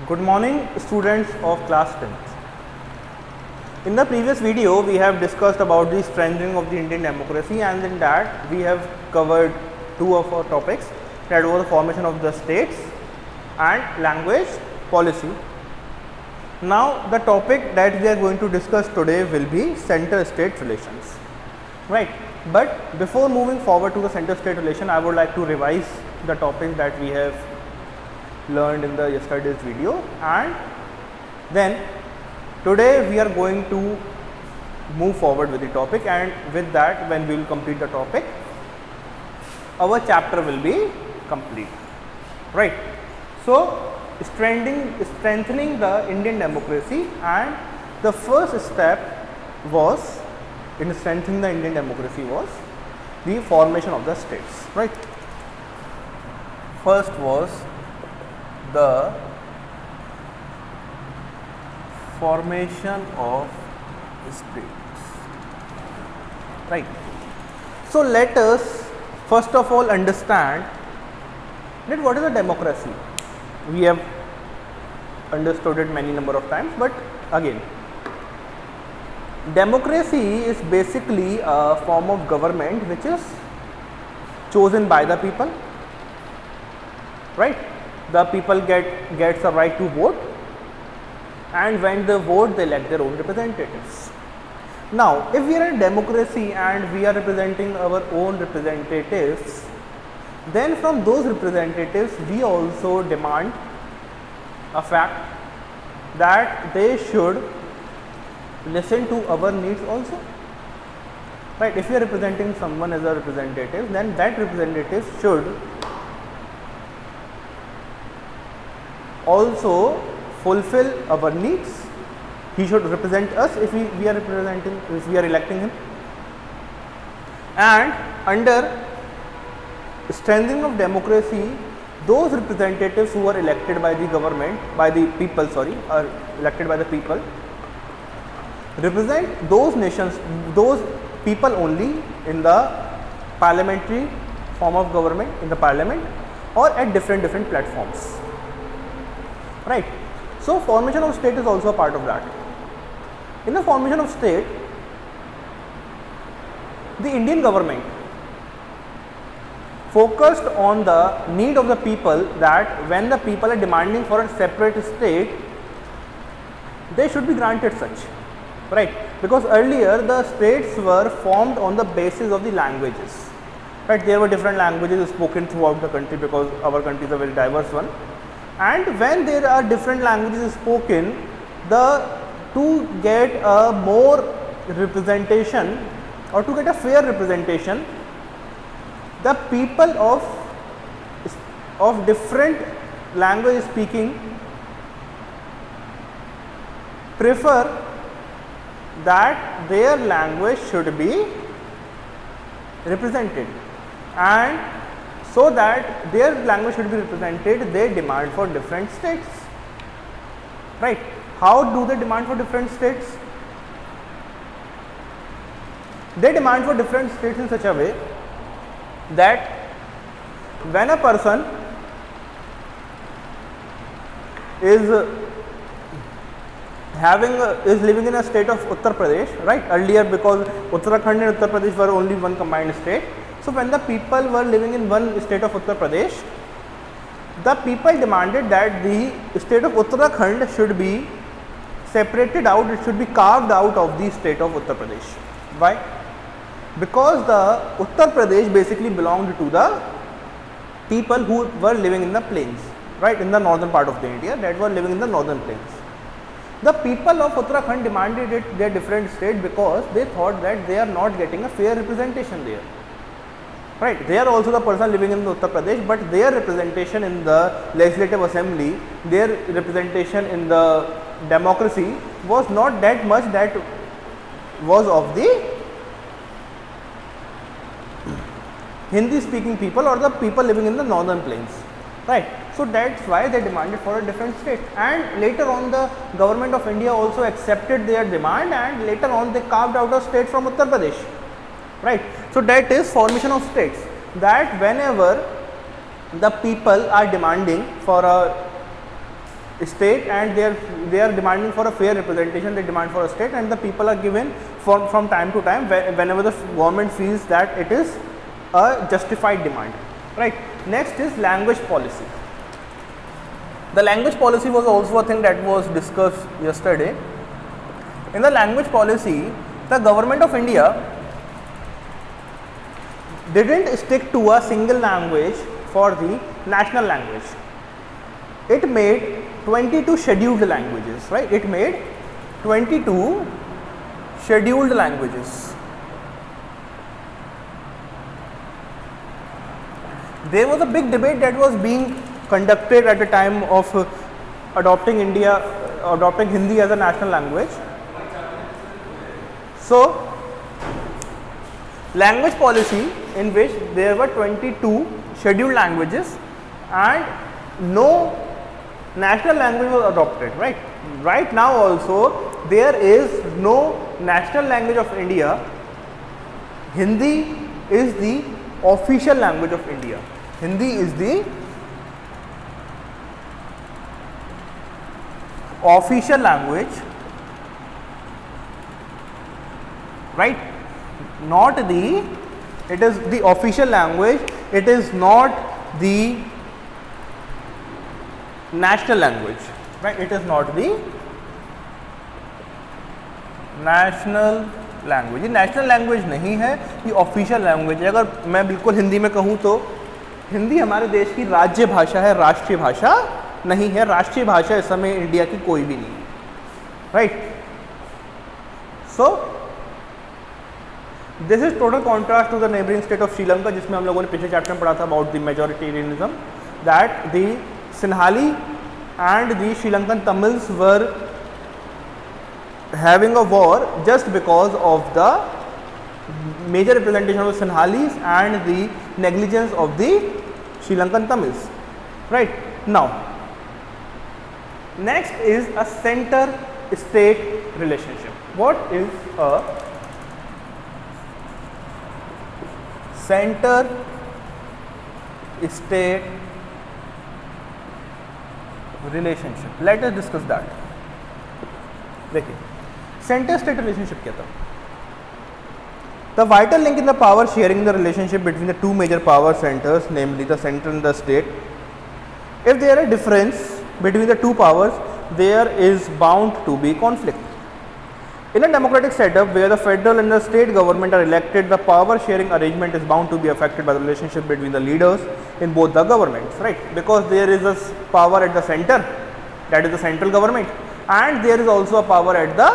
Good morning, students of class 10th. In the previous video, we have discussed about the strengthening of the Indian democracy, and in that we have covered two of our topics, that was the formation of the states and language policy. Now, the topic that we are going to discuss today will be center-state relations, right? But before moving forward to the center-state relation, I would like to revise the topics that we have learned in the yesterday's video, and then today we are going to move forward with the topic, and with that, when we will complete the topic, our chapter will be complete, right? So, strengthening the Indian democracy, and the first step was in strengthening the Indian democracy was the formation of the states, right? First was the formation of states, right? So let us first of all understand that what is a democracy. We have understood it many number of times, but again, democracy is basically a form of government which is chosen by the people, right? The people gets a right to vote, and when they vote, they elect their own representatives. Now, if we are in democracy and we are representing our own representatives, then from those representatives we also demand a fact that they should listen to our needs also, right? If we are representing someone as a representative, then that representative should also fulfill our needs. He should represent us if we are electing him. And under strengthening of democracy, those representatives who are elected by the government, by the people, are elected by the people, represent those nations, those people only in the parliamentary form of government, in the parliament, or at different platforms, right? So formation of state is also a part of that. In the formation of state, the Indian government focused on the need of the people, that when the people are demanding for a separate state, they should be granted such, right? Because earlier the states were formed on the basis of the languages, right? There were different languages spoken throughout the country because our country is a very diverse one. And when there are different languages spoken, to get a more representation, or to get a fair representation, the people of different language speaking prefer that their language should be represented, and so that their language should be represented, they demand for different states, right? How do they demand for different states? They demand for different states in such a way that when a person is living in a state of Uttar Pradesh, right? Earlier, because Uttarakhand and Uttar Pradesh were only one combined state. So when the people were living in one state of Uttar Pradesh, the people demanded that the state of Uttarakhand should be separated out, it should be carved out of the state of Uttar Pradesh. Why? Because the Uttar Pradesh basically belonged to the people who were living in the plains, right, in the northern part of the India, that were living in the northern plains. The people of Uttarakhand demanded it their different state because they thought that they are not getting a fair representation there, right? They are also the person living in Uttar Pradesh, but their representation in the legislative assembly, their representation in the democracy was not that much that was of the Hindi speaking people or the people living in the northern plains, right? So that's why they demanded for a different state, and later on the government of India also accepted their demand, and later on they carved out a state from Uttar Pradesh, right? So that is formation of states, that whenever the people are demanding for a state, and they are demanding for a fair representation. They demand for a state, and the people are given from time to time whenever the government feels that it is a justified demand, right? Next is language policy. The language policy was also a thing that was discussed yesterday. In the language policy, the government of India didn't stick to a single language for the national language. It made 22 scheduled languages, right? It made 22 scheduled languages. There was a big debate that was being conducted at the time of adopting Hindi as a national language. So, language policy in which there were 22 scheduled languages and no national language was adopted, right? Right now also there is no national language of India. Hindi is the official language of India. Hindi is the official language, right? It is the official language, it is not the national language, right? It is not the national language. ये national language नहीं है, ये official language है. अगर मैं बिल्कुल हिंदी में कहूँ तो हिंदी हमारे देश की राज्य भाषा है, राष्ट्रीय भाषा नहीं है. राष्ट्रीय भाषा इस समय इंडिया की कोई भी नहीं है, right? So this is total contrast to the neighbouring state of Sri Lanka, जिसमें हम लोगों ने पिछले चैप्टर में पढ़ा था about the majoritarianism, that the Sinhali and the Sri Lankan Tamils were having a war just because of the major representation of the Sinhalese and the negligence of the Sri Lankan Tamils, right? Now, next is a center-state relationship. What is a center-state relationship? Let us discuss that. देखिए, center-state relationship क्या था? The vital link in the power sharing the relationship between the two major power centers, namely the center and the state. If there is a difference between the two powers, there is bound to be conflict. In a democratic setup where the federal and the state government are elected, the power sharing arrangement is bound to be affected by the relationship between the leaders in both the governments, right? Because there is a power at the center, that is the central government, and there is also a power at the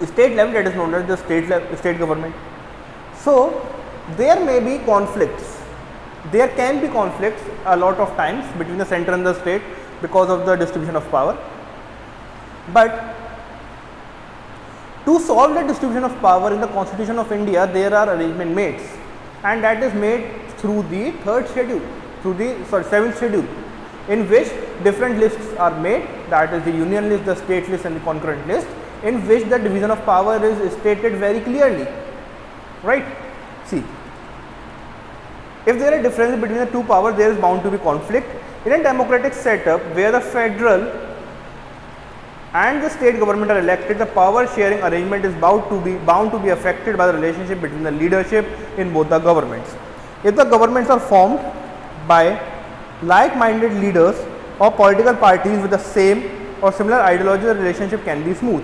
state level, that is known as the state government. So there may be conflicts. There can be conflicts a lot of times between the center and the state because of the distribution of power. But to solve the distribution of power in the Constitution of India, there are arrangement made, and that is made through the seventh schedule, in which different lists are made, that is the union list, the state list and the concurrent list, in which the division of power is stated very clearly, right? See, if there is a difference between the two powers, there is bound to be conflict. In a democratic setup where the federal and the state government are elected, the power sharing arrangement is bound to be affected by the relationship between the leadership in both the governments. If the governments are formed by like-minded leaders or political parties with the same or similar ideology, the relationship can be smooth,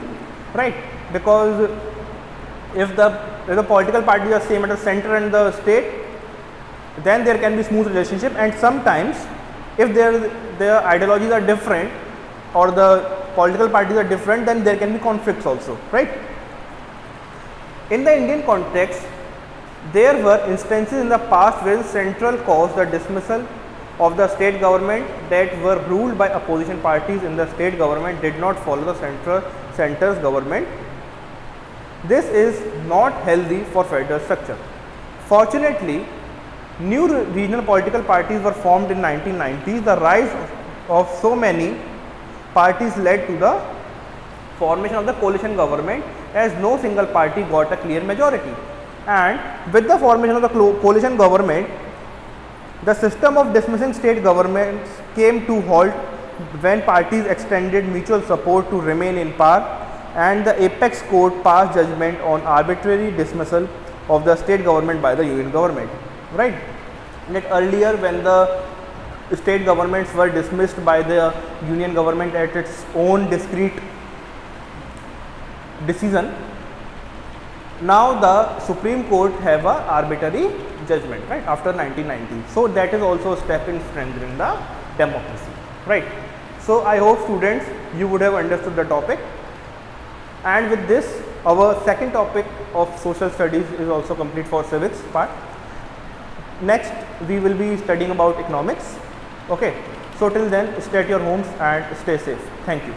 right? Because if the political parties are same at the center and the state, then there can be smooth relationship. And sometimes if their ideologies are different or the political parties are different, then there can be conflicts also, right? In the Indian context, there were instances in the past where the central caused the dismissal of the state government that were ruled by opposition parties in the state government did not follow the center's government. This is not healthy for federal structure. Fortunately, new regional political parties were formed in 1990s. The rise of so many parties led to the formation of the coalition government, as no single party got a clear majority. And with the formation of the coalition government, the system of dismissing state governments came to halt when parties extended mutual support to remain in power, and the apex court passed judgment on arbitrary dismissal of the state government by the union government, right? That earlier, when the state governments were dismissed by the union government at its own discrete decision, now the Supreme Court have a arbitrary judgment, right, after 1990. So that is also a step in strengthening the democracy, right? So I hope students you would have understood the topic, and with this our second topic of social studies is also complete for civics part. Next we will be studying about economics. Okay, so till then, stay at your homes and stay safe. Thank you.